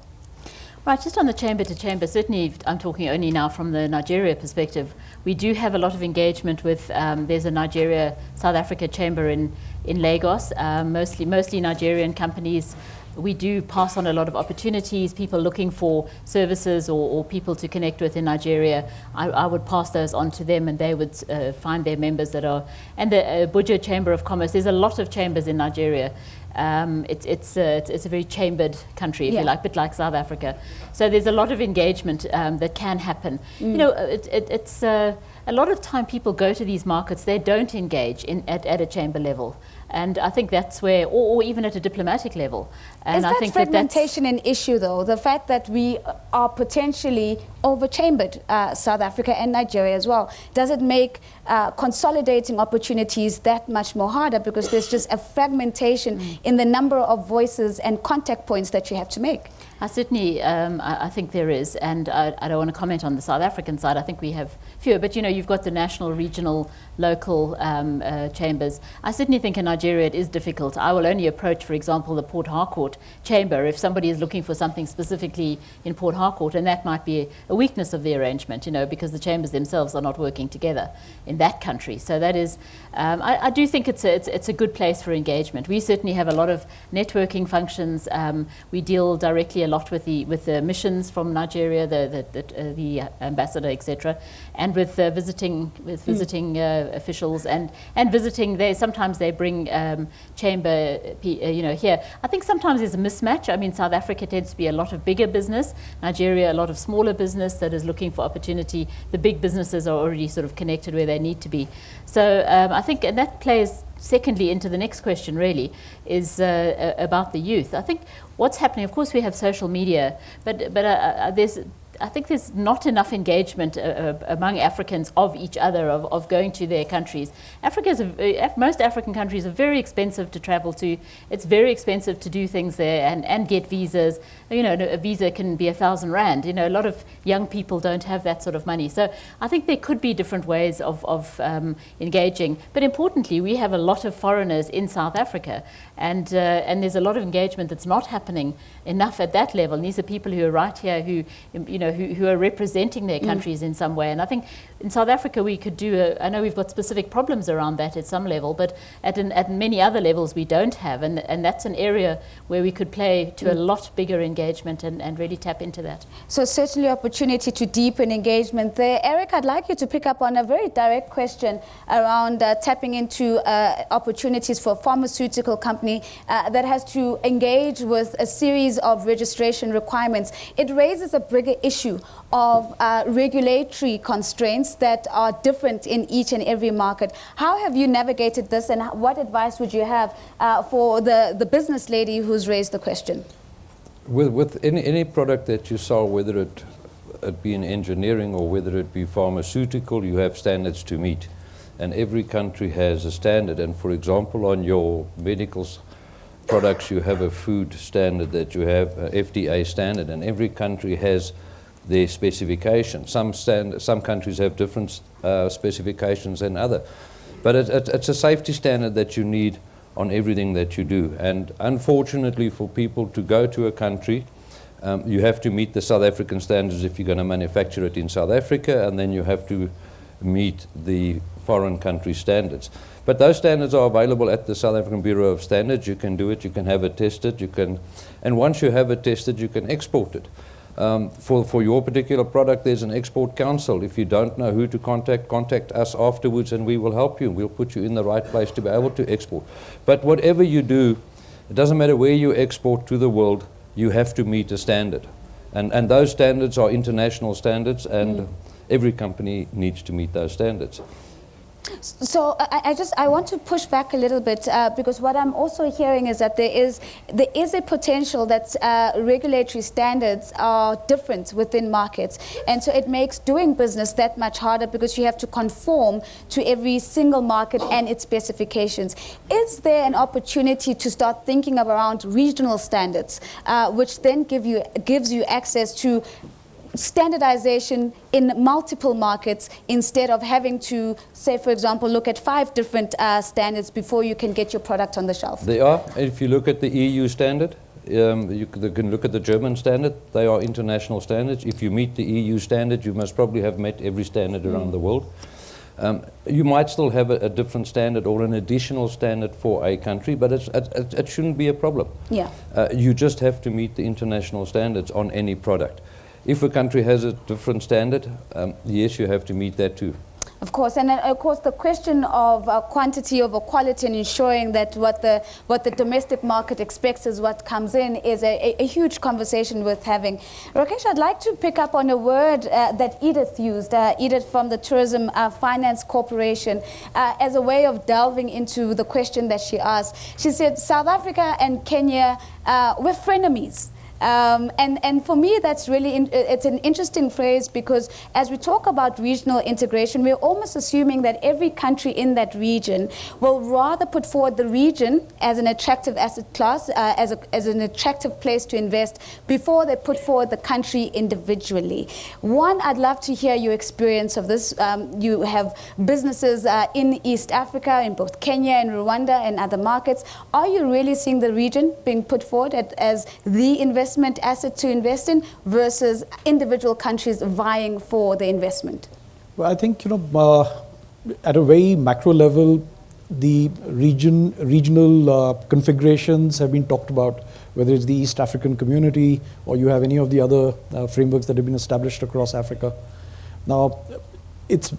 Right, just on the chamber-to-chamber, certainly I'm talking only now from the Nigeria perspective. We do have a lot of engagement with, there's a Nigeria-South Africa chamber in Lagos, mostly Nigerian companies. We do pass on a lot of opportunities, people looking for services or people to connect with in Nigeria. I would pass those on to them, and they would find their members that are, and the Abuja Chamber of Commerce. There's a lot of chambers in Nigeria. It's a very chambered country, if you like, a bit like South Africa. So there's a lot of engagement that can happen. You know, it's a lot of time people go to these markets, they don't engage at a chamber level. And I think that's where, or even at a diplomatic level. And I think fragmentation an issue, though? The fact that we are potentially over-chambered, South Africa and Nigeria as well. Does it make consolidating opportunities that much more harder, because there's just a fragmentation in the number of voices and contact points that you have to make? Certainly, I think there is, and I don't want to comment on the South African side. I think we have fewer, but you know, you've got the national, regional, local chambers. I certainly think in Nigeria it is difficult. I will only approach, for example, the Port Harcourt chamber if somebody is looking for something specifically in Port Harcourt, and that might be a weakness of the arrangement, you know, because the chambers themselves are not working together in that country. So that is, I do think it's a good place for engagement. We certainly have a lot of networking functions. We deal directly a lot with the missions from Nigeria, the ambassador, etc., and with visiting officials and visiting. Sometimes they bring chamber, here. I think sometimes there's a mismatch. I mean, South Africa tends to be a lot of bigger business, Nigeria a lot of smaller business that is looking for opportunity. The big businesses are already sort of connected where they need to be. So I think, and that plays secondly into the next question really, is about the youth. I think what's happening, of course we have social media, but there's I think there's not enough engagement among Africans of each other, of going to their countries. Most African countries are very expensive to travel to. It's very expensive to do things there and get visas. You know, a visa can be 1,000 rand. You know, a lot of young people don't have that sort of money. So I think there could be different ways of engaging. But importantly, we have a lot of foreigners in South Africa, and there's a lot of engagement that's not happening enough at that level. And these are people who are right here who are representing their countries in some way. And I think in South Africa we could do I know we've got specific problems around that at some level, but at many other levels we don't have. And that's an area where we could play to a lot bigger engagement and really tap into that. So certainly opportunity to deepen engagement there. Eric, I'd like you to pick up on a very direct question around tapping into opportunities for a pharmaceutical company that has to engage with a series of registration requirements. It raises a bigger issue of regulatory constraints that are different in each and every market. How have you navigated this, and what advice would you have for the business lady who's raised the question? With any product that you sell, whether it be in engineering or whether it be pharmaceutical, you have standards to meet. And every country has a standard. And for example, on your medical products, you have a food standard that you have, a FDA standard, and every country has their specifications. Some countries have different specifications than other. But it's a safety standard that you need on everything that you do. And unfortunately for people to go to a country, you have to meet the South African standards if you're going to manufacture it in South Africa, and then you have to meet the foreign country standards. But those standards are available at the South African Bureau of Standards. You can do it, you can have it tested, and once you have it tested, you can export it. For your particular product, there's an export council. If you don't know who to contact us afterwards, and we will help you. We'll put you in the right place to be able to export. But whatever you do, it doesn't matter where you export to the world, you have to meet a standard. And those standards are international standards, and every company needs to meet those standards. So I want to push back a little bit because what I'm also hearing is that there is a potential that regulatory standards are different within markets, and so it makes doing business that much harder because you have to conform to every single market and its specifications. Is there an opportunity to start thinking around regional standards, which then gives you access to standardization in multiple markets instead of having to, say, for example, look at 5 different standards before you can get your product on the shelf? They are. If you look at the EU standard, you can look at the German standard. They are international standards. If you meet the EU standard, you must probably have met every standard around the world. You might still have a different standard or an additional standard for a country, but it shouldn't be a problem. Yeah. You just have to meet the international standards on any product. If a country has a different standard, yes, you have to meet that too. Of course, and of course the question of quantity over quality and ensuring that what the domestic market expects is what comes in is a huge conversation worth having. Rakesh, I'd like to pick up on a word that Edith used, Edith from the Tourism Finance Corporation, as a way of delving into the question that she asked. She said, South Africa and Kenya, we're frenemies. And for me, that's really, it's an interesting phrase because as we talk about regional integration, we're almost assuming that every country in that region will rather put forward the region as an attractive asset class, as an attractive place to invest before they put forward the country individually. One, I'd love to hear your experience of this. You have businesses in East Africa, in both Kenya and Rwanda and other markets. Are you really seeing the region being put forward as the investment asset to invest in versus individual countries vying for the investment? Well, I think, at a very macro level, the regional configurations have been talked about, whether it's the East African community or you have any of the other frameworks that have been established across Africa. Now, it's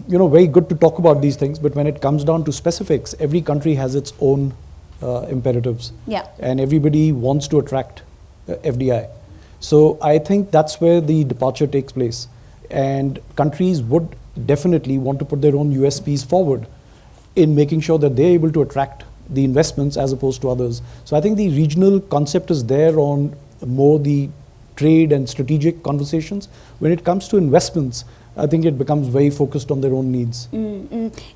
very good to talk about these things, but when it comes down to specifics, every country has its own imperatives. Yeah. And everybody wants to attract FDI. So I think that's where the departure takes place. And countries would definitely want to put their own USPs forward in making sure that they're able to attract the investments as opposed to others. So I think the regional concept is there on more the trade and strategic conversations. When it comes to investments, I think it becomes very focused on their own needs.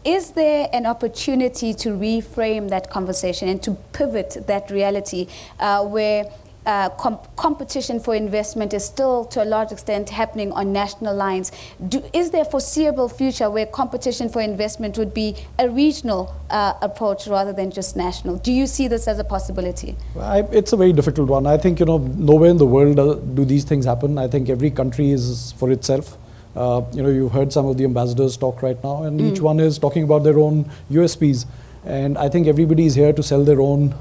Is there an opportunity to reframe that conversation and to pivot that reality where competition for investment is still to a large extent happening on national lines? Is there a foreseeable future where competition for investment would be a regional approach rather than just national? Do you see this as a possibility? It's a very difficult one. I think, nowhere in the world do these things happen. I think every country is for itself. You've heard some of the ambassadors talk right now, and each one is talking about their own USPs. And I think everybody is here to sell their own,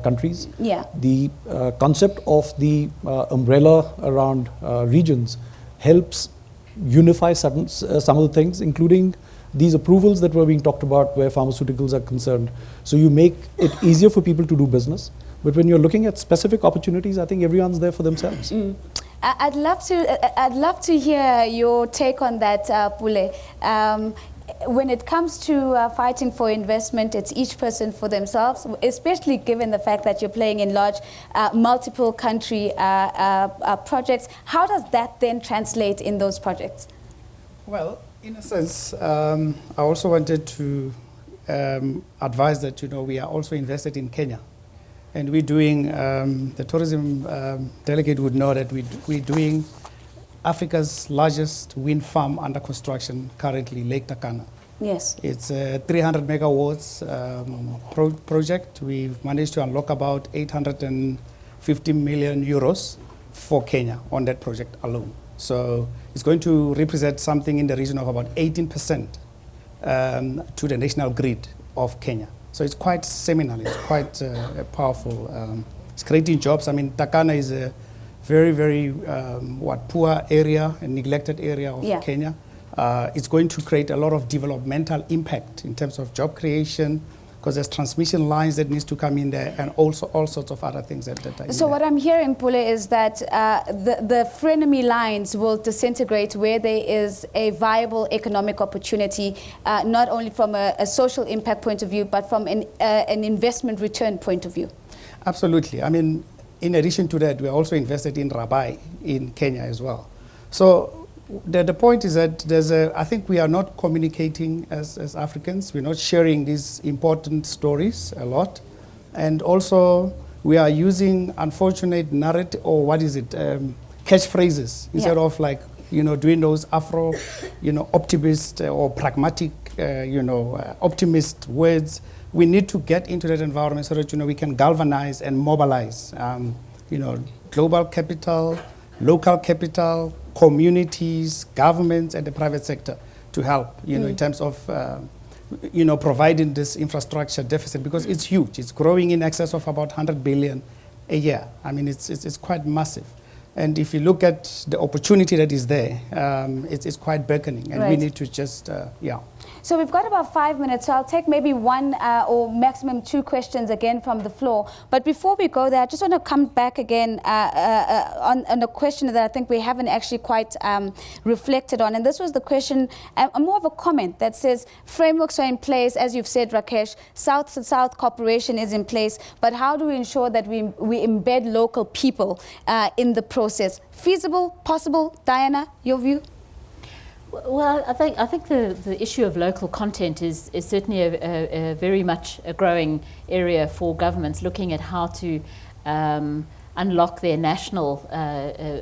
countries. Yeah. The concept of the umbrella around regions helps unify some of the things, including these approvals that were being talked about where pharmaceuticals are concerned. So you make it easier for people to do business. But when you're looking at specific opportunities, I think everyone's there for themselves. I'd love to hear your take on that, Pule. When it comes to fighting for investment, it's each person for themselves, especially given the fact that you're playing in large multiple country projects. How does that then translate in those projects? Well, in a sense, I also wanted to advise that, we are also invested in Kenya. And we're doing, the tourism delegate would know that we're doing Africa's largest wind farm under construction currently, Lake Turkana. Yes. It's a 300 megawatts project. We've managed to unlock about 850 million euros for Kenya on that project alone. So it's going to represent something in the region of about 18% to the national grid of Kenya. So it's quite seminal, it's quite powerful. It's creating jobs. I mean, Turkana is a very, very poor area, a neglected area of Kenya. It's going to create a lot of developmental impact in terms of job creation, because there's transmission lines that needs to come in there, and also all sorts of other things that are in So there. what I'm hearing, Pule, is that the frenemy lines will disintegrate where there is a viable economic opportunity, not only from a social impact point of view, but from an investment return point of view. Absolutely. I mean, in addition to that, we're also invested in Rabai in Kenya as well. So the point is that I think we are not communicating as Africans. We're not sharing these important stories a lot. And also, we are using unfortunate narrative, or catchphrases, instead of doing those Afro, optimist or pragmatic, optimist words. We need to get into that environment so that, we can galvanize and mobilize, global capital, local capital, communities, governments, and the private sector to help, in terms of, providing this infrastructure deficit, because it's huge. It's growing in excess of about 100 billion a year. I mean, it's quite massive. And if you look at the opportunity that is there, it's quite beckoning, and we need to just, So we've got about 5 minutes, so I'll take maybe one or maximum two questions again from the floor. But before we go there, I just want to come back again on a question that I think we haven't actually quite reflected on. And this was the question, more of a comment that says, frameworks are in place, as you've said, Rakesh, South-to-South cooperation is in place, but how do we ensure that we embed local people in the process? Feasible, possible? Diana, your view? Well, I think the issue of local content is certainly a very much a growing area for governments, looking at how to unlock their national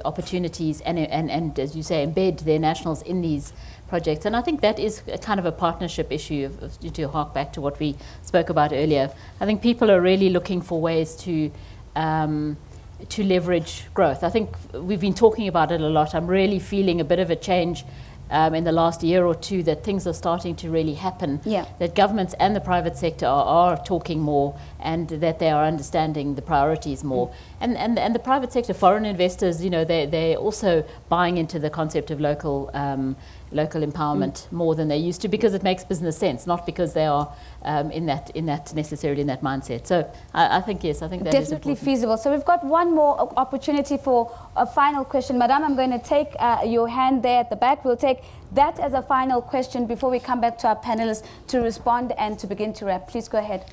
opportunities and, as you say, embed their nationals in these projects. And I think that is a kind of a partnership issue, to hark back to what we spoke about earlier. I think people are really looking for ways to leverage growth. I think we've been talking about it a lot. I'm really feeling a bit of a change in the last year or two, that things are starting to really happen, that governments and the private sector are talking more, and that they are understanding the priorities more. And the private sector, foreign investors, they're also buying into the concept of local empowerment more than they used to, because it makes business sense, not because they are necessarily in that mindset. So I think, yes, I think that is definitely feasible. So we've got one more opportunity for a final question. Madam, I'm going to take your hand there at the back. We'll take that as a final question before we come back to our panelists to respond and to begin to wrap. Please go ahead.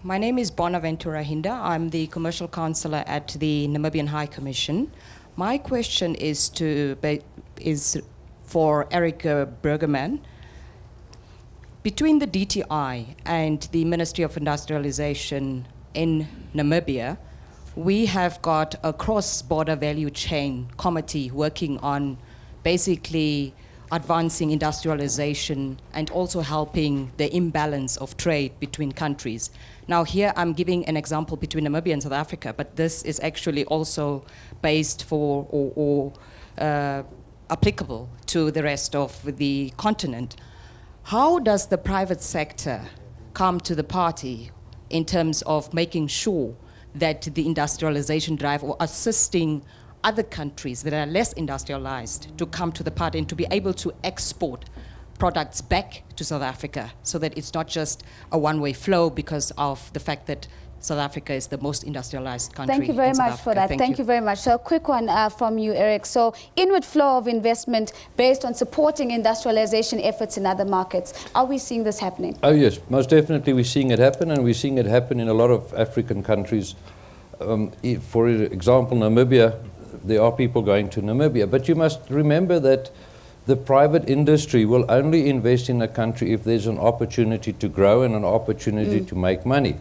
My name is Bonaventura Hinda. I'm the commercial counselor at the Namibian High Commission. My question is for Eric Bergerman. Between the DTI and the Ministry of Industrialization in Namibia, we have got a cross-border value chain committee working on basically advancing industrialization and also helping the imbalance of trade between countries. Now here I'm giving an example between Namibia and South Africa, but this is actually also based for or applicable to the rest of the continent. How does the private sector come to the party in terms of making sure that the industrialization drive or assisting other countries that are less industrialized to come to the party and to be able to export products back to South Africa so that it's not just a one-way flow because of the fact that South Africa is the most industrialized country. Thank you very much for that. Thank you very much. So a quick one from you, Eric. So inward flow of investment based on supporting industrialization efforts in other markets. Are we seeing this happening? Oh yes, most definitely we're seeing it happen, and we're seeing it happen in a lot of African countries. For example, Namibia, there are people going to Namibia, but you must remember that the private industry will only invest in a country if there's an opportunity to grow and an opportunity to make money.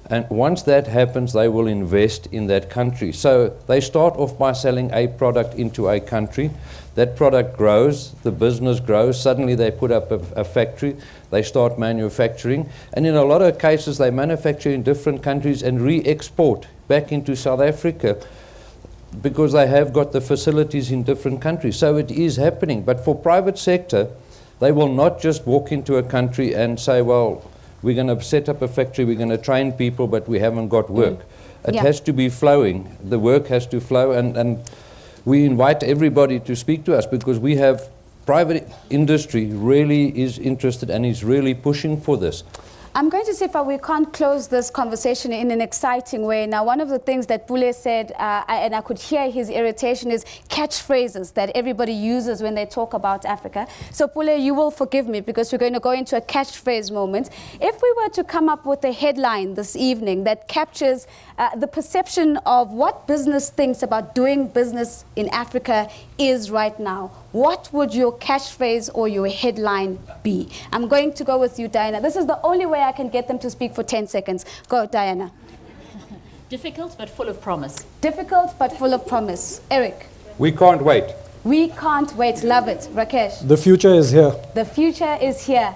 And once that happens, they will invest in that country. So they start off by selling a product into a country. That product grows, the business grows, suddenly they put up a factory, they start manufacturing, and in a lot of cases they manufacture in different countries and re-export back into South Africa because they have got the facilities in different countries. So it is happening. But for private sector, they will not just walk into a country and say, well, we're going to set up a factory, we're going to train people, but we haven't got work. It has to be flowing. The work has to flow, and we invite everybody to speak to us because we have private industry really is interested and is really pushing for this. I'm going to see if we can't close this conversation in an exciting way. Now, one of the things that Pule said, and I could hear his irritation, is catchphrases that everybody uses when they talk about Africa. So, Pule, you will forgive me because we're going to go into a catchphrase moment. If we were to come up with a headline this evening that captures the perception of what business thinks about doing business in Africa is right now, what would your catchphrase or your headline be? I'm going to go with you, Diana. This is the only way I can get them to speak for 10 seconds. Go, Diana. Difficult but full of promise. Difficult but full of promise. Eric. We can't wait. We can't wait. Love it. Rakesh. The future is here. The future is here.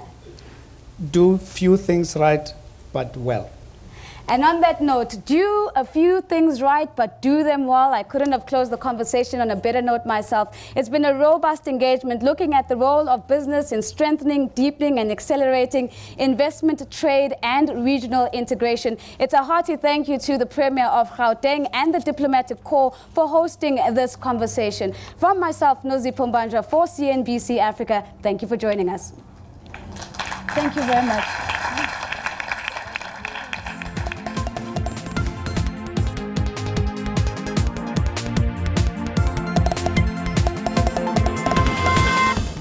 Do few things right, but well. And on that note, do a few things right, but do them well. I couldn't have closed the conversation on a better note myself. It's been a robust engagement looking at the role of business in strengthening, deepening, and accelerating investment, trade, and regional integration. It's a hearty thank you to the Premier of Gauteng and the Diplomatic Corps for hosting this conversation. From myself, Nozi Pombanja, for CNBC Africa, thank you for joining us. Thank you very much.